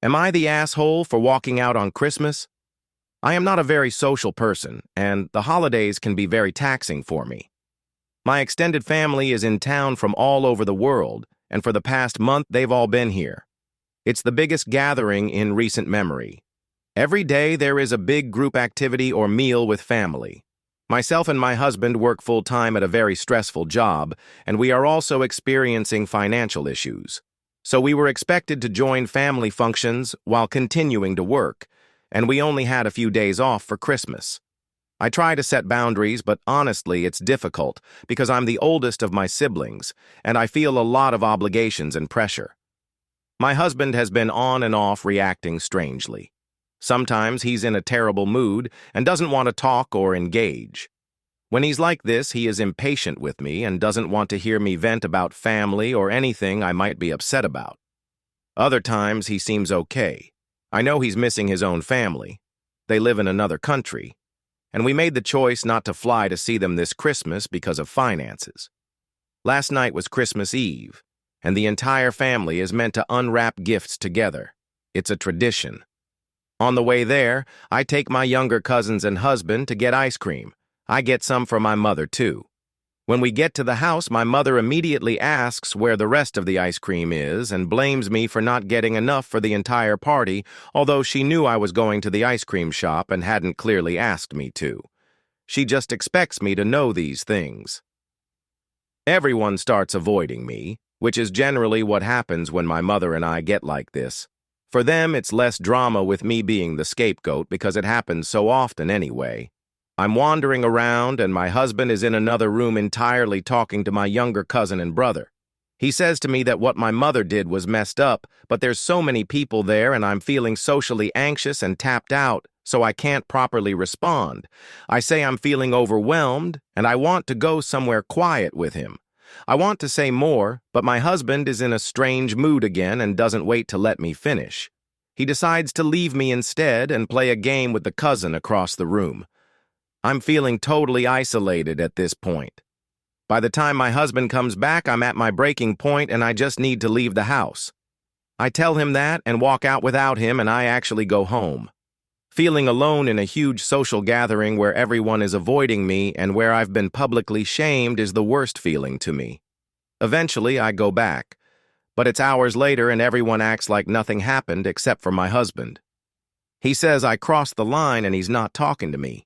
Am I the asshole for walking out on Christmas? I am not a very social person, and the holidays can be very taxing for me. My extended family is in town from all over the world, and for the past month they've all been here. It's the biggest gathering in recent memory. Every day there is a big group activity or meal with family. Myself and my husband work full-time at a very stressful job, and we are also experiencing financial issues. So we were expected to join family functions while continuing to work, and we only had a few days off for Christmas. I try to set boundaries, but honestly, it's difficult because I'm the oldest of my siblings, and I feel a lot of obligations and pressure. My husband has been on and off reacting strangely. Sometimes he's in a terrible mood and doesn't want to talk or engage. When he's like this, he is impatient with me and doesn't want to hear me vent about family or anything I might be upset about. Other times, he seems okay. I know he's missing his own family. They live in another country, and we made the choice not to fly to see them this Christmas because of finances. Last night was Christmas Eve, and the entire family is meant to unwrap gifts together. It's a tradition. On the way there, I take my younger cousins and husband to get ice cream. I get some for my mother, too. When we get to the house, my mother immediately asks where the rest of the ice cream is and blames me for not getting enough for the entire party, although she knew I was going to the ice cream shop and hadn't clearly asked me to. She just expects me to know these things. Everyone starts avoiding me, which is generally what happens when my mother and I get like this. For them, it's less drama with me being the scapegoat because it happens so often anyway. I'm wandering around, and my husband is in another room entirely talking to my younger cousin and brother. He says to me that what my mother did was messed up, but there's so many people there and I'm feeling socially anxious and tapped out, so I can't properly respond. I say I'm feeling overwhelmed, and I want to go somewhere quiet with him. I want to say more, but my husband is in a strange mood again and doesn't wait to let me finish. He decides to leave me instead and play a game with the cousin across the room. I'm feeling totally isolated at this point. By the time my husband comes back, I'm at my breaking point and I just need to leave the house. I tell him that and walk out without him, and I actually go home. Feeling alone in a huge social gathering where everyone is avoiding me and where I've been publicly shamed is the worst feeling to me. Eventually, I go back, but it's hours later and everyone acts like nothing happened except for my husband. He says I crossed the line and he's not talking to me.